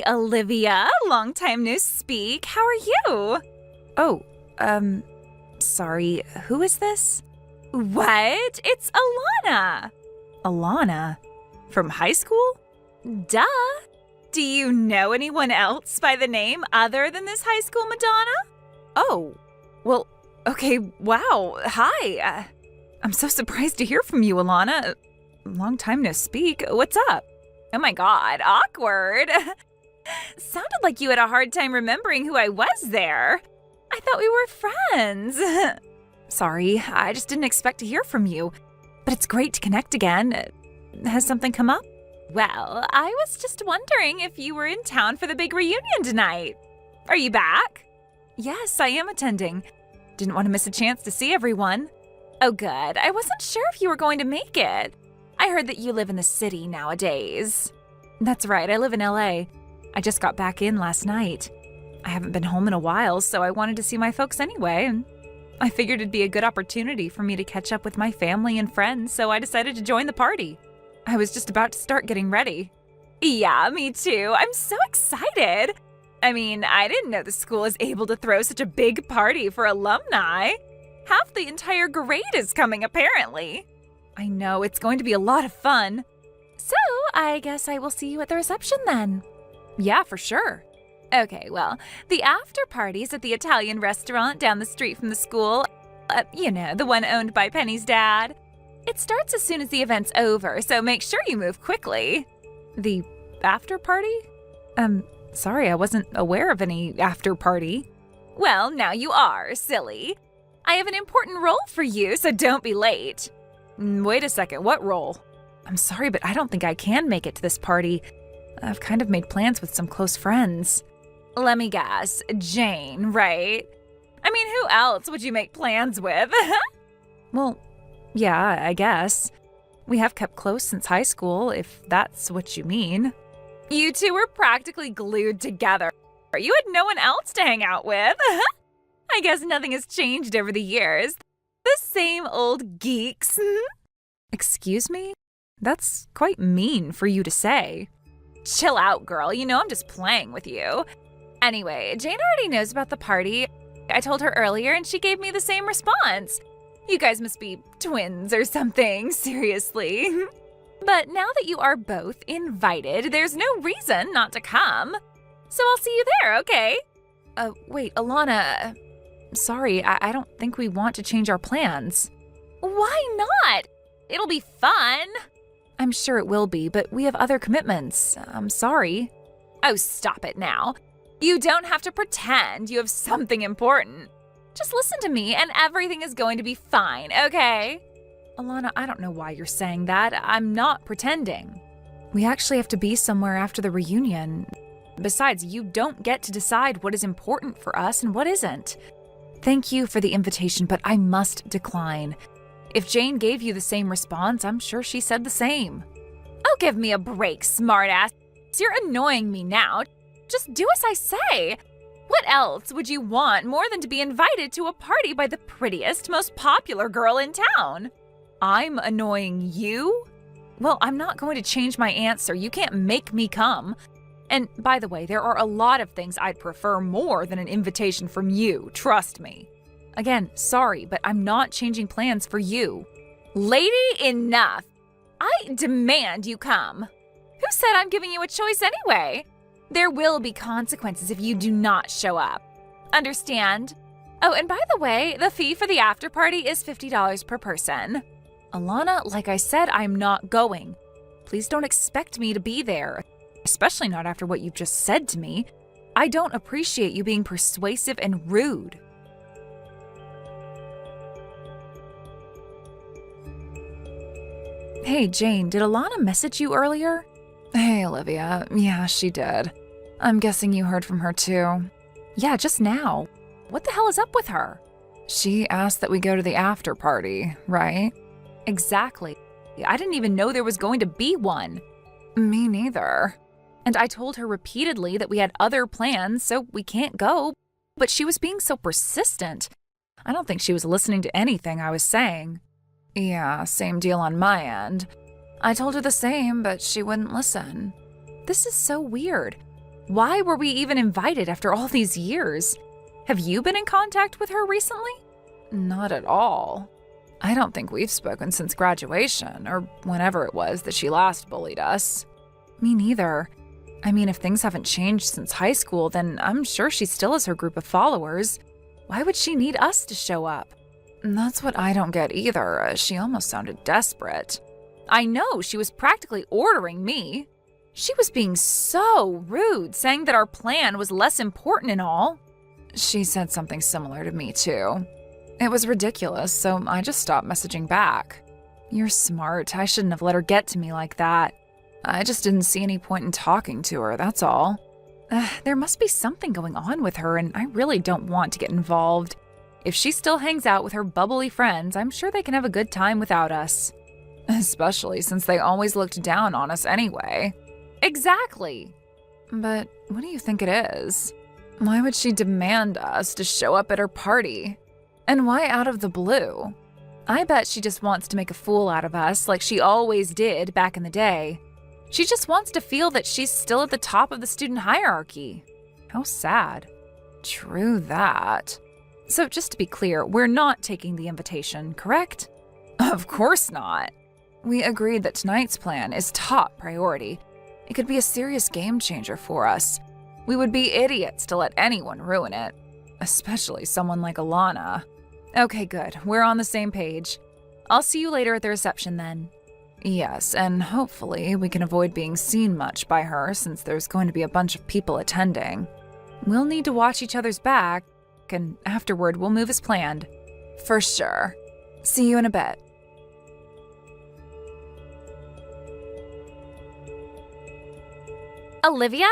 Olivia. Long time no speak. How are you? Oh, sorry, who is this? What? It's Alana. Alana? From high school? Duh. Do you know anyone else by the name other than this high school Madonna? Oh, well, okay, wow, hi. I'm so surprised to hear from you, Alana. Long time no speak. What's up? Oh my god, awkward. Sounded like you had a hard time remembering who I was there. I thought we were friends. Sorry, I just didn't expect to hear from you. But it's great to connect again. Has something come up? Well, I was just wondering if you were in town for the big reunion tonight. Are you back? Yes, I am attending. Didn't want to miss a chance to see everyone. Oh, good. I wasn't sure if you were going to make it. I heard that you live in the city nowadays. That's right, I live in LA. I just got back in last night. I haven't been home in a while, so I wanted to see my folks anyway, and I figured it'd be a good opportunity for me to catch up with my family and friends, so I decided to join the party. I was just about to start getting ready. Yeah, me too. I'm so excited. I mean, I didn't know the school is able to throw such a big party for alumni. Half the entire grade is coming, apparently. I know, it's going to be a lot of fun. So, I guess I will see you at the reception then. Yeah, for sure. Okay, well, the after party's at the Italian restaurant down the street from the school. The one owned by Penny's dad. It starts as soon as the event's over, so make sure you move quickly. The after party? Sorry, I wasn't aware of any after party. Well, now you are, silly. I have an important role for you, so don't be late. Wait a second, what role? I'm sorry, but I don't think I can make it to this party. I've kind of made plans with some close friends. Let me guess, Jane, right? I mean, who else would you make plans with? Well, yeah, I guess. We have kept close since high school, if that's what you mean. You two were practically glued together. You had no one else to hang out with. I guess nothing has changed over the years. The same old geeks. Excuse me? That's quite mean for you to say. Chill out, girl. You know I'm just playing with you. Anyway, Jane already knows about the party. I told her earlier and she gave me the same response. You guys must be twins or something, seriously. But now that you are both invited, there's no reason not to come. So I'll see you there, okay? Wait, Alana. Sorry, I don't think we want to change our plans. Why not? It'll be fun. I'm sure it will be, but we have other commitments. I'm sorry. Oh, stop it now. You don't have to pretend you have something important. Just listen to me and everything is going to be fine, okay? Alana, I don't know why you're saying that. I'm not pretending. We actually have to be somewhere after the reunion. Besides, you don't get to decide what is important for us and what isn't. Thank you for the invitation, but I must decline. If Jane gave you the same response, I'm sure she said the same. Oh, give me a break, smartass. You're annoying me now. Just do as I say. What else would you want more than to be invited to a party by the prettiest, most popular girl in town? I'm annoying you? Well, I'm not going to change my answer. You can't make me come. And by the way, there are a lot of things I'd prefer more than an invitation from you, trust me. Again, sorry, but I'm not changing plans for you. Lady, enough. I demand you come. Who said I'm giving you a choice anyway? There will be consequences if you do not show up. Understand? Oh, and by the way, the fee for the after party is $50 per person. Alana, like I said, I'm not going. Please don't expect me to be there, especially not after what you've just said to me. I don't appreciate you being persuasive and rude. Hey, Jane, did Alana message you earlier? Hey, Olivia. Yeah, she did. I'm guessing you heard from her too. Yeah, just now. What the hell is up with her? She asked that we go to the after party, right? Exactly. I didn't even know there was going to be one. Me neither. And I told her repeatedly that we had other plans, so we can't go. But she was being so persistent. I don't think she was listening to anything I was saying. Yeah, same deal on my end. I told her the same, but she wouldn't listen. This is so weird. Why were we even invited after all these years? Have you been in contact with her recently? Not at all. I don't think we've spoken since graduation, or whenever it was that she last bullied us. Me neither. I mean, if things haven't changed since high school, then I'm sure she still has her group of followers. Why would she need us to show up? That's what I don't get either. She almost sounded desperate. I know, she was practically ordering me. She was being so rude, saying that our plan was less important and all. She said something similar to me too. It was ridiculous, so I just stopped messaging back. You're smart. I shouldn't have let her get to me like that. I just didn't see any point in talking to her, that's all. There must be something going on with her, and I really don't want to get involved. If she still hangs out with her bubbly friends, I'm sure they can have a good time without us. Especially since they always looked down on us anyway. Exactly. But what do you think it is? Why would she demand us to show up at her party? And why out of the blue? I bet she just wants to make a fool out of us like she always did back in the day. She just wants to feel that she's still at the top of the student hierarchy. How sad. True that. So just to be clear, we're not taking the invitation, correct? Of course not. We agreed that tonight's plan is top priority. It could be a serious game changer for us. We would be idiots to let anyone ruin it, especially someone like Alana. Okay, good. We're on the same page. I'll see you later at the reception then. Yes, and hopefully we can avoid being seen much by her since there's going to be a bunch of people attending. We'll need to watch each other's back, and afterward we'll move as planned. For sure. See you in a bit. Olivia,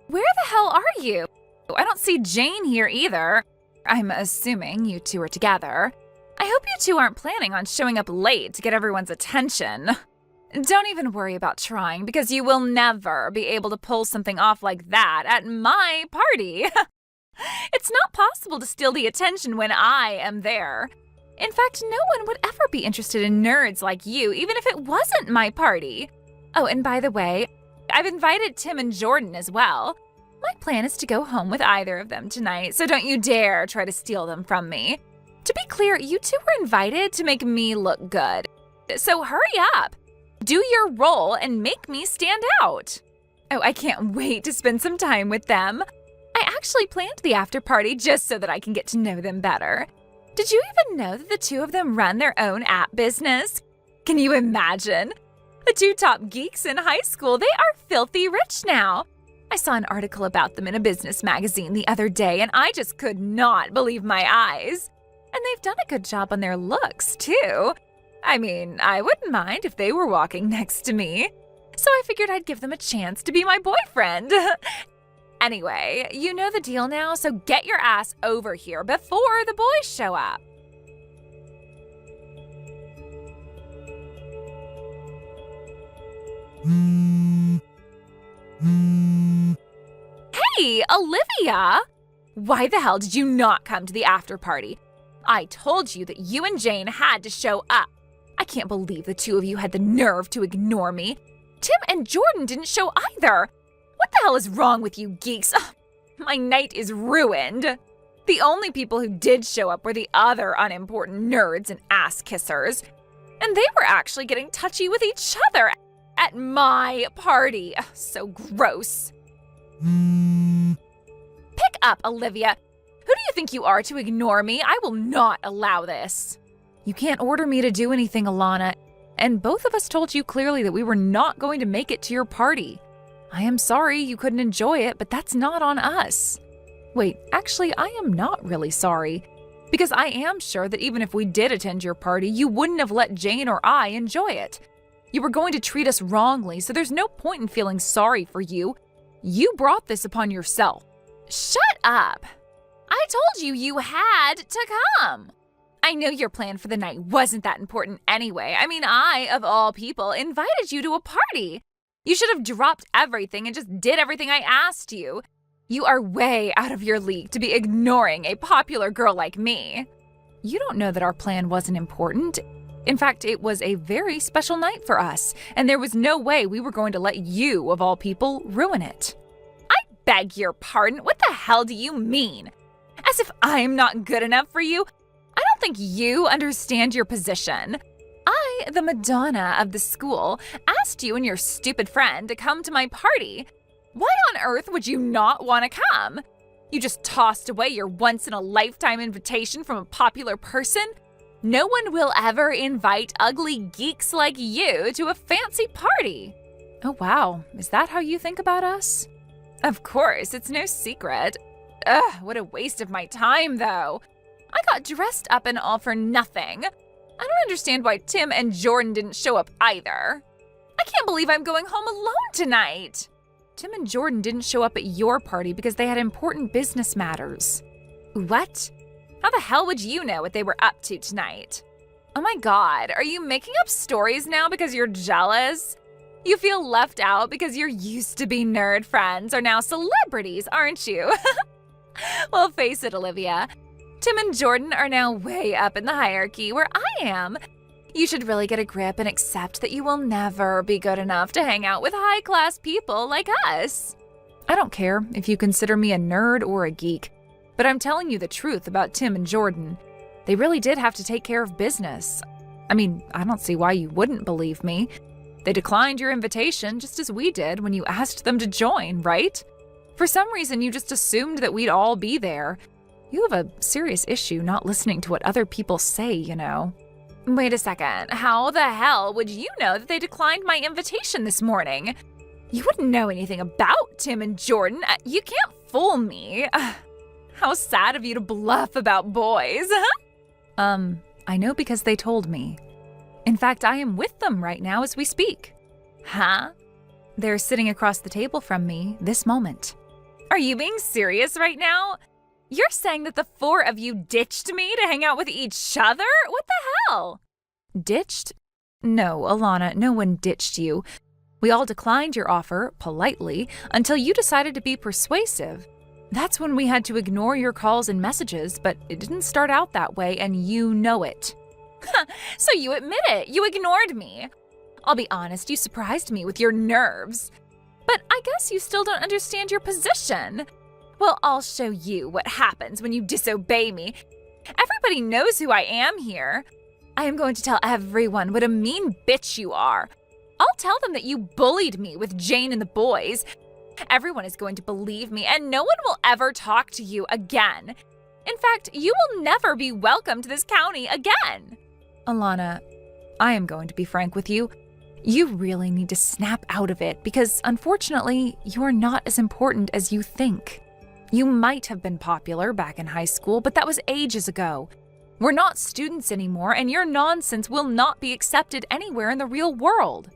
where the hell are you? I don't see Jane here either. I'm assuming you two are together. I hope you two aren't planning on showing up late to get everyone's attention. Don't even worry about trying, because you will never be able to pull something off like that at my party. It's not possible to steal the attention when I am there. In fact, no one would ever be interested in nerds like you, even if it wasn't my party. Oh, and by the way, I've invited Tim and Jordan as well. My plan is to go home with either of them tonight, so don't you dare try to steal them from me. To be clear, you two were invited to make me look good. So hurry up. Do your role and make me stand out. Oh, I can't wait to spend some time with them. I actually planned the after party just so that I can get to know them better. Did you even know that the two of them run their own app business? Can you imagine? The two top geeks in high school, they are filthy rich now. I saw an article about them in a business magazine the other day, and I just could not believe my eyes. And they've done a good job on their looks, too. I mean, I wouldn't mind if they were walking next to me. So I figured I'd give them a chance to be my boyfriend. Anyway, you know the deal now, so get your ass over here before the boys show up. Hey, Olivia! Why the hell did you not come to the after party? I told you that you and Jane had to show up. I can't believe the two of you had the nerve to ignore me. Tim and Jordan didn't show either. What the hell is wrong with you geeks? Ugh, my night is ruined. The only people who did show up were the other unimportant nerds and ass kissers. And they were actually getting touchy with each other at my party. Ugh, so gross. Pick up, Olivia. Who do you think you are to ignore me? I will not allow this. You can't order me to do anything, Alana. And both of us told you clearly that we were not going to make it to your party. I am sorry you couldn't enjoy it, but that's not on us. Wait, actually, I am not really sorry. Because I am sure that even if we did attend your party, you wouldn't have let Jane or I enjoy it. You were going to treat us wrongly, so there's no point in feeling sorry for you. You brought this upon yourself. Shut up. I told you you had to come. I know your plan for the night wasn't that important anyway. I mean, I, of all people, invited you to a party. You should have dropped everything and just did everything I asked you. You are way out of your league to be ignoring a popular girl like me. You don't know that our plan wasn't important. In fact, it was a very special night for us, and there was no way we were going to let you, of all people, ruin it. I beg your pardon. What the hell do you mean? As if I'm not good enough for you? I don't think you understand your position. I, the Madonna of the school, asked you and your stupid friend to come to my party. Why on earth would you not want to come? You just tossed away your once-in-a-lifetime invitation from a popular person? No one will ever invite ugly geeks like you to a fancy party. Oh, wow. Is that how you think about us? Of course, it's no secret. Ugh, what a waste of my time, though. I got dressed up and all for nothing. I don't understand why Tim and Jordan didn't show up either. I can't believe I'm going home alone tonight. Tim and Jordan didn't show up at your party because they had important business matters. What? How the hell would you know what they were up to tonight? Oh my god, are you making up stories now because you're jealous? You feel left out because your used-to-be nerd friends are now celebrities, aren't you? Well, face it, Olivia. Tim and Jordan are now way up in the hierarchy where I am. You should really get a grip and accept that you will never be good enough to hang out with high-class people like us. I don't care if you consider me a nerd or a geek, but I'm telling you the truth about Tim and Jordan. They really did have to take care of business. I mean, I don't see why you wouldn't believe me. They declined your invitation just as we did when you asked them to join, right? For some reason, you just assumed that we'd all be there. You have a serious issue not listening to what other people say, you know. Wait a second. How the hell would you know that they declined my invitation this morning? You wouldn't know anything about Tim and Jordan. You can't fool me. How sad of you to bluff about boys. I know because they told me. In fact, I am with them right now as we speak. Huh? They're sitting across the table from me this moment. Are you being serious right now? You're saying that the four of you ditched me to hang out with each other? What the hell? Ditched? No, Alana, no one ditched you. We all declined your offer, politely, until you decided to be persuasive. That's when we had to ignore your calls and messages, but it didn't start out that way, and you know it. So you admit it. You ignored me. I'll be honest, you surprised me with your nerves. But I guess you still don't understand your position. Well, I'll show you what happens when you disobey me. Everybody knows who I am here. I am going to tell everyone what a mean bitch you are. I'll tell them that you bullied me with Jane and the boys. Everyone is going to believe me, and no one will ever talk to you again. In fact, you will never be welcome to this county again. Alana, I am going to be frank with you. You really need to snap out of it because, unfortunately, you are not as important as you think. You might have been popular back in high school, but that was ages ago. We're not students anymore, and your nonsense will not be accepted anywhere in the real world.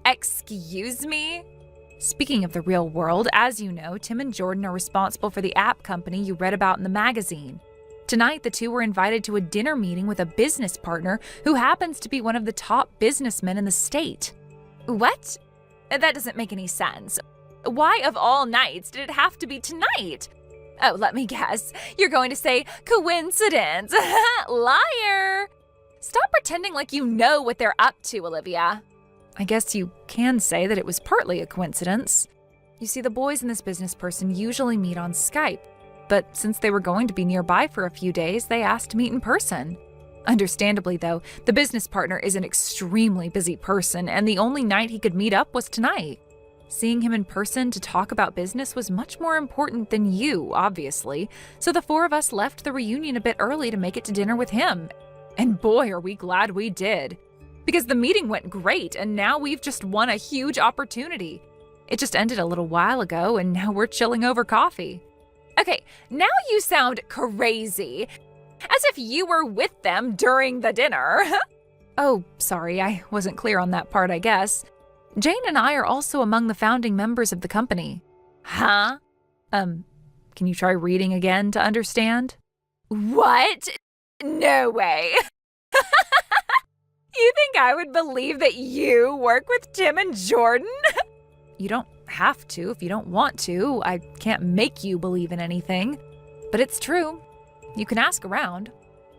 Excuse me? Speaking of the real world, as you know, Tim and Jordan are responsible for the app company you read about in the magazine. Tonight, the two were invited to a dinner meeting with a business partner who happens to be one of the top businessmen in the state. What? That doesn't make any sense. Why, of all nights, did it have to be tonight? Oh, let me guess. You're going to say coincidence. Liar! Stop pretending like you know what they're up to, Olivia. I guess you can say that it was partly a coincidence. You see, the boys and this business person usually meet on Skype, but since they were going to be nearby for a few days, they asked to meet in person. Understandably, though, the business partner is an extremely busy person, and the only night he could meet up was tonight. Seeing him in person to talk about business was much more important than you, obviously, so the four of us left the reunion a bit early to make it to dinner with him. And boy, are we glad we did. Because the meeting went great, and now we've just won a huge opportunity. It just ended a little while ago, and now we're chilling over coffee. Okay, now you sound crazy. As if you were with them during the dinner. Oh, sorry, I wasn't clear on that part, I guess. Jane and I are also among the founding members of the company. Huh? Can you try reading again to understand? What? No way. You think I would believe that you work with Tim and Jordan? You don't have to if you don't want to. I can't make you believe in anything. But it's true. You can ask around.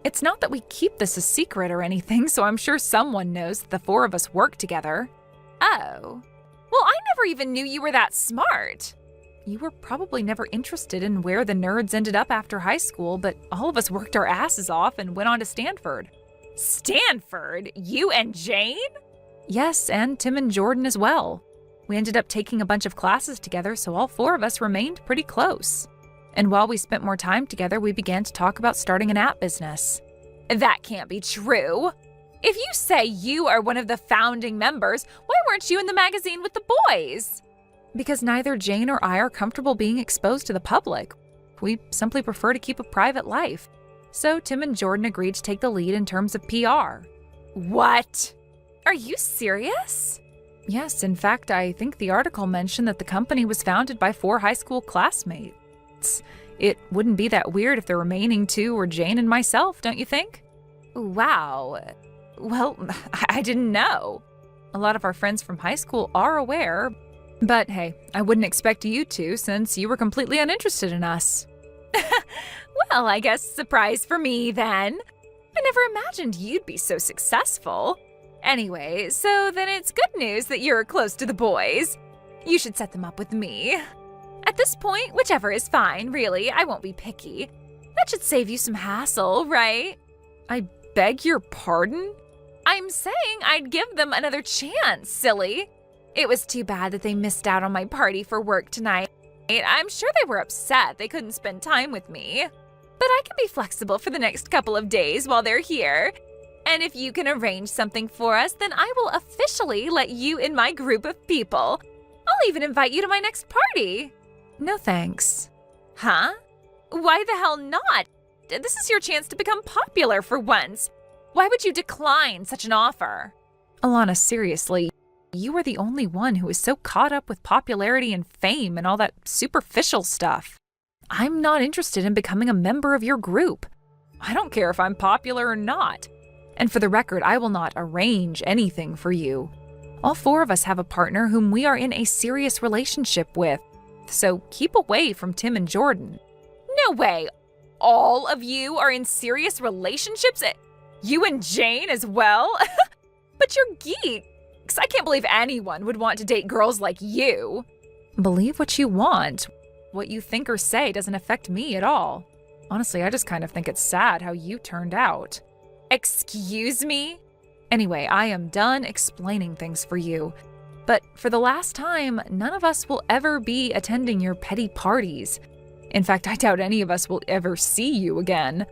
It's not that we keep this a secret or anything, so I'm sure someone knows that the four of us work together. Oh. Well, I never even knew you were that smart. You were probably never interested in where the nerds ended up after high school, but all of us worked our asses off and went on to Stanford. Stanford? You and Jane? Yes, and Tim and Jordan as well. We ended up taking a bunch of classes together, so all four of us remained pretty close. And while we spent more time together, we began to talk about starting an app business. That can't be true. If you say you are one of the founding members, why weren't you in the magazine with the boys? Because neither Jane or I are comfortable being exposed to the public. We simply prefer to keep a private life. So Tim and Jordan agreed to take the lead in terms of PR. What? Are you serious? Yes, in fact, I think the article mentioned that the company was founded by 4 high school classmates. It wouldn't be that weird if the remaining 2 were Jane and myself, don't you think? Wow. Well, I didn't know. A lot of our friends from high school are aware, but hey, I wouldn't expect you to since you were completely uninterested in us. Well, I guess surprise for me then. I never imagined you'd be so successful. Anyway, so then it's good news that you're close to the boys. You should set them up with me. At this point, whichever is fine, really. I won't be picky. That should save you some hassle, right? I beg your pardon? I'm saying I'd give them another chance, silly. It was too bad that they missed out on my party for work tonight. I'm sure they were upset they couldn't spend time with me. But I can be flexible for the next couple of days while they're here. And if you can arrange something for us, then I will officially let you in my group of people. I'll even invite you to my next party. No thanks. Huh? Why the hell not? This is your chance to become popular for once. Why would you decline such an offer? Alana, seriously, you are the only one who is so caught up with popularity and fame and all that superficial stuff. I'm not interested in becoming a member of your group. I don't care if I'm popular or not. And for the record, I will not arrange anything for you. All 4 of us have a partner whom we are in a serious relationship with, so keep away from Tim and Jordan. No way. All of you are in serious relationships? You and Jane as well? But you're geeks. I can't believe anyone would want to date girls like you. Believe what you want. What you think or say doesn't affect me at all. Honestly, I just kind of think it's sad how you turned out. Excuse me? Anyway, I am done explaining things for you. But for the last time, none of us will ever be attending your petty parties. In fact, I doubt any of us will ever see you again.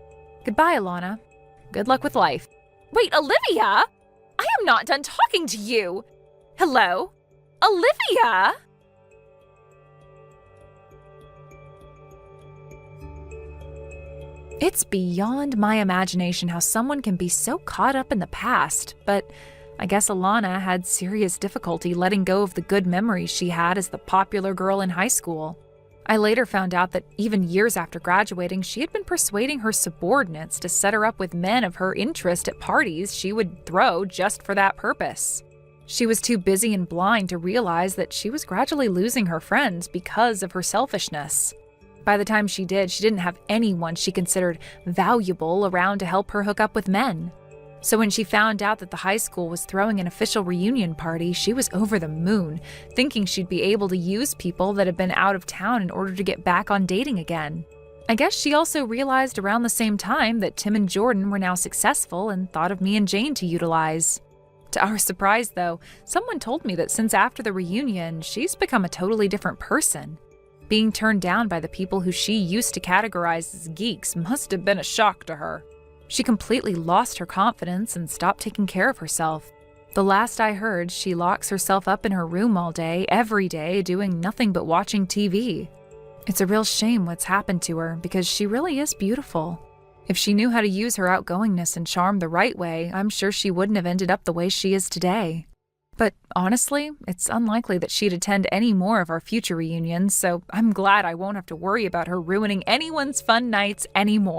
Goodbye, Alana. Good luck with life. Wait, Olivia? I am not done talking to you. Hello? Olivia? It's beyond my imagination how someone can be so caught up in the past, but I guess Alana had serious difficulty letting go of the good memories she had as the popular girl in high school. I later found out that even years after graduating, she had been persuading her subordinates to set her up with men of her interest at parties she would throw just for that purpose. She was too busy and blind to realize that she was gradually losing her friends because of her selfishness. By the time she did, she didn't have anyone she considered valuable around to help her hook up with men. So when she found out that the high school was throwing an official reunion party, she was over the moon, thinking she'd be able to use people that had been out of town in order to get back on dating again. I guess she also realized around the same time that Tim and Jordan were now successful and thought of me and Jane to utilize. To our surprise, though, someone told me that since after the reunion, she's become a totally different person. Being turned down by the people who she used to categorize as geeks must have been a shock to her. She completely lost her confidence and stopped taking care of herself. The last I heard, she locks herself up in her room all day, every day, doing nothing but watching TV. It's a real shame what's happened to her because she really is beautiful. If she knew how to use her outgoingness and charm the right way, I'm sure she wouldn't have ended up the way she is today. But honestly, it's unlikely that she'd attend any more of our future reunions, so I'm glad I won't have to worry about her ruining anyone's fun nights anymore.